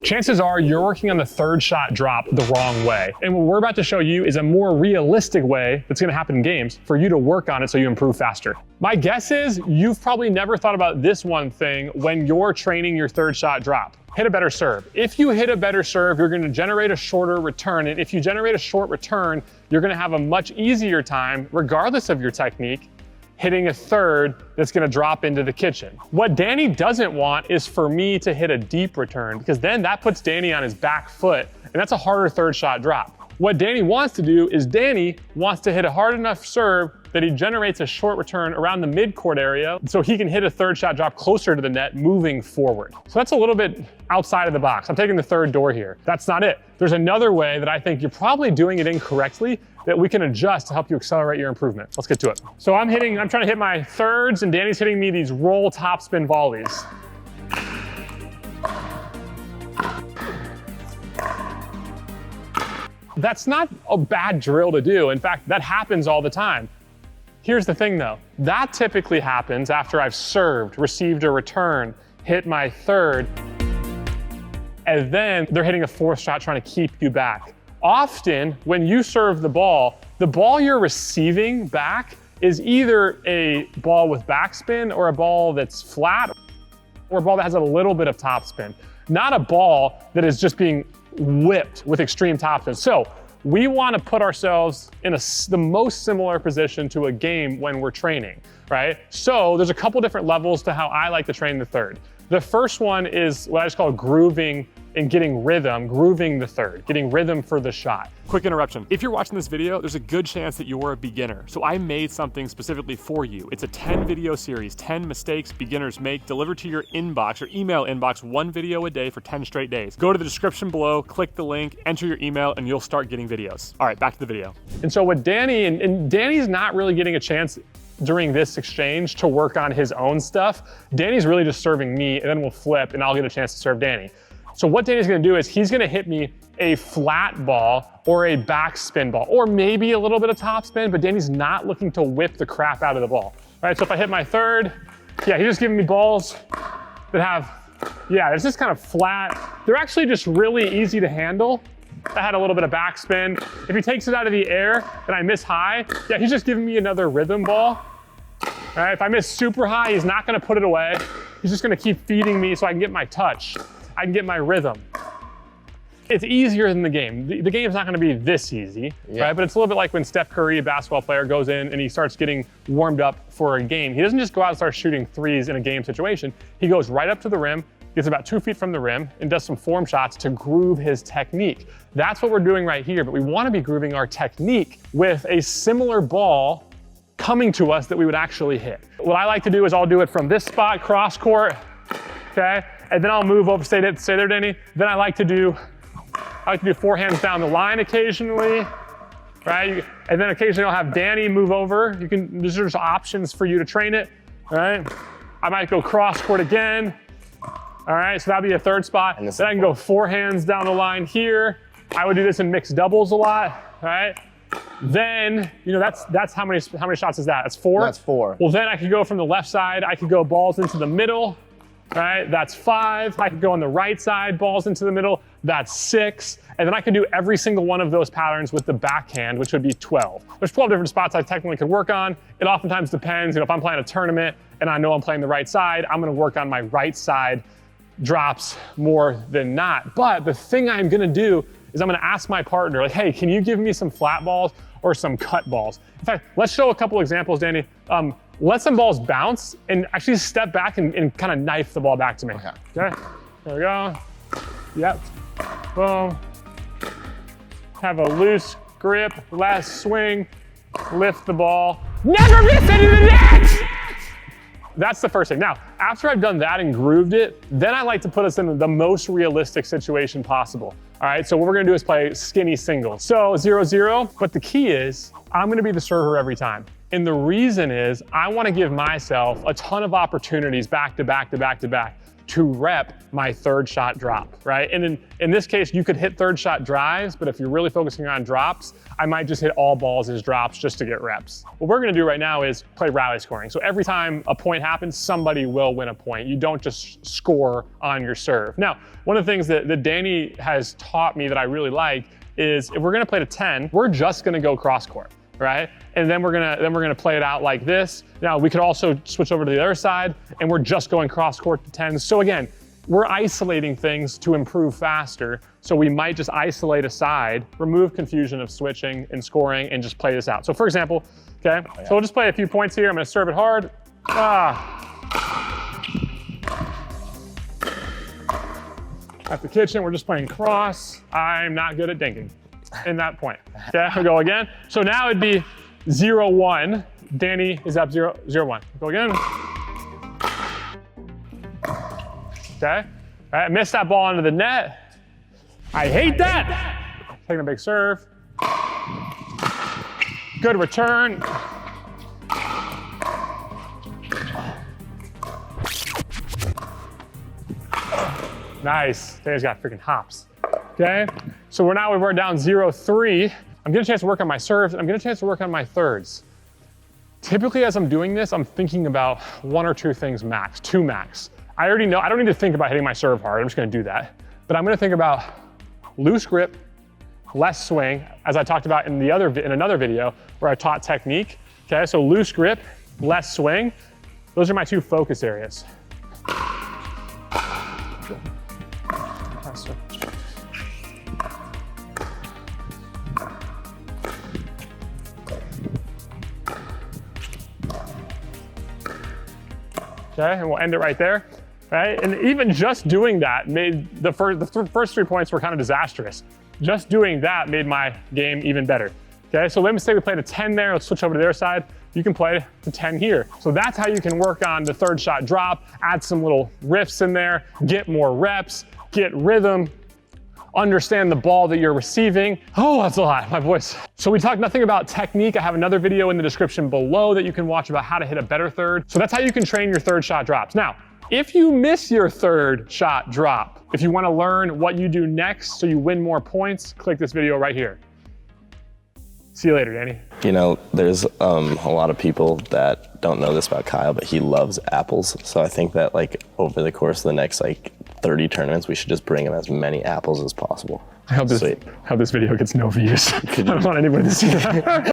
chances are you're working on the third shot drop the wrong way. And what we're about to show you is a more realistic way that's gonna happen in games for you to work on it so you improve faster. My guess is you've probably never thought about this one thing when you're training your third shot drop. Hit a better serve. If you hit a better serve, you're gonna generate a shorter return. And if you generate a short return, you're gonna have a much easier time, regardless of your technique, hitting a third that's gonna drop into the kitchen. What Danny doesn't want is for me to hit a deep return, because then that puts Danny on his back foot, and that's a harder third shot drop. What Danny wants to do is Danny wants to hit a hard enough serve that he generates a short return around the mid-court area so he can hit a third shot drop closer to the net moving forward. So that's a little bit outside of the box. I'm taking the third door here. That's not it. There's another way that I think you're probably doing it incorrectly that we can adjust to help you accelerate your improvement. Let's get to it. So I'm trying to hit my thirds, and Danny's hitting me these roll topspin volleys. That's not a bad drill to do. In fact, that happens all the time. Here's the thing though, that typically happens after I've served, received a return, hit my third, and then they're hitting a fourth shot trying to keep you back. Often, when you serve the ball you're receiving back is either a ball with backspin or a ball that's flat or a ball that has a little bit of topspin, not a ball that is just being whipped with extreme topspin. So we want to put ourselves in the most similar position to a game when we're training, right? So there's a couple different levels to how I like to train the third. The first one is what I just call grooving and getting rhythm, grooving the third, getting rhythm for the shot. Quick interruption. If you're watching this video, there's a good chance that you're a beginner. So I made something specifically for you. It's a 10 video series, 10 mistakes beginners make, delivered to your inbox or email inbox, 1 video a day for 10 straight days. Go to the description below, click the link, enter your email, and you'll start getting videos. All right, back to the video. And so with Danny, and Danny's not really getting a chance during this exchange to work on his own stuff. Danny's really just serving me, and then we'll flip and I'll get a chance to serve Danny. So what Danny's gonna do is he's gonna hit me a flat ball or a backspin ball, or maybe a little bit of topspin, but Danny's not looking to whip the crap out of the ball. All right, so if I hit my third, yeah, he's just giving me balls that have, yeah, it's just kind of flat. They're actually just really easy to handle. I had a little bit of backspin. If he takes it out of the air and I miss high, yeah, he's just giving me another rhythm ball. All right, if I miss super high, he's not gonna put it away. He's just gonna keep feeding me so I can get my touch. I can get my rhythm. It's easier than the game. The game's not gonna be this easy, right? But it's a little bit like when Steph Curry, a basketball player, goes in and he starts getting warmed up for a game. He doesn't just go out and start shooting threes in a game situation. He goes right up to the rim, gets about 2 feet from the rim, and does some form shots to groove his technique. That's what we're doing right here, but we wanna be grooving our technique with a similar ball coming to us that we would actually hit. What I like to do is I'll do it from this spot, cross court, okay? And then I'll move over, stay there, Danny. Then I like to do forehands down the line occasionally, right? And then occasionally I'll have Danny move over. These are just options for you to train it, right? I might go cross court again. All right, so that'd be a third spot. Then I can go forehands down the line here. I would do this in mixed doubles a lot, right? Then, that's how many shots is that? That's 4? That's 4. Well, then I could go from the left side, I could go balls into the middle, right? That's 5. I could go on the right side, balls into the middle, that's 6. And then I could do every single one of those patterns with the backhand, which would be 12. There's 12 different spots I technically could work on. It oftentimes depends, if I'm playing a tournament and I know I'm playing the right side, I'm gonna work on my right side drops more than not. But the thing I'm gonna do is I'm gonna ask my partner, like, hey, can you give me some flat balls or some cut balls? In fact, let's show a couple examples, Danny. Let some balls bounce and actually step back and kind of knife the ball back to me. Okay, there we go. Yep, boom. Have a loose grip, last swing, lift the ball. Never miss into the net! That's the first thing. Now, after I've done that and grooved it, then I like to put us in the most realistic situation possible. All right, so what we're gonna do is play skinny singles. So 0-0, but the key is I'm gonna be the server every time. And the reason is I want to give myself a ton of opportunities back to back to back to back to rep my third shot drop, right? And in this case, you could hit third shot drives, but if you're really focusing on drops, I might just hit all balls as drops just to get reps. What we're gonna do right now is play rally scoring. So every time a point happens, somebody will win a point. You don't just score on your serve. Now, one of the things that Danny has taught me that I really like is if we're gonna play to 10, we're just gonna go cross court, right? And then we're gonna play it out like this. Now we could also switch over to the other side and we're just going cross court to 10. So again, we're isolating things to improve faster. So we might just isolate a side, remove confusion of switching and scoring and just play this out. So for example, okay, so we'll just play a few points here. I'm gonna serve it hard. At the kitchen, we're just playing cross. I'm not good at dinking in that point. Okay, we'll go again. So now it'd be 0-1. Danny is up 0-1. Go again. Okay, all right, I missed that ball into the net. I hate that. Taking a big serve. Good return. Nice, Danny's got freaking hops. Okay, so we're down 0-3. I'm getting a chance to work on my serves. I'm getting a chance to work on my thirds. Typically, as I'm doing this, I'm thinking about 1 or 2 things max, 2 max. I already know, I don't need to think about hitting my serve hard. I'm just gonna do that. But I'm gonna think about loose grip, less swing, as I talked about in another video where I taught technique. Okay, so loose grip, less swing. Those are my 2 focus areas. Okay, and we'll end it right there, right? And even just doing that made the first 3 points were kind of disastrous. Just doing that made my game even better. Okay, so let me say we played a 10 there. Let's switch over to their side. You can play to 10 here. So that's how you can work on the third shot drop, add some little riffs in there, get more reps, get rhythm, understand the ball that you're receiving. Oh, that's a lot, my voice. So we talked nothing about technique. I have another video in the description below that you can watch about how to hit a better third. So that's how you can train your third shot drops. Now, if you miss your third shot drop, if you want to learn what you do next so you win more points, click this video right here. See you later, Danny. You know, there's a lot of people that don't know this about Kyle, but he loves apples. So I think that like over the course of the next like 30 tournaments, we should just bring him as many apples as possible. I hope this video gets no views. I don't want anybody to see that.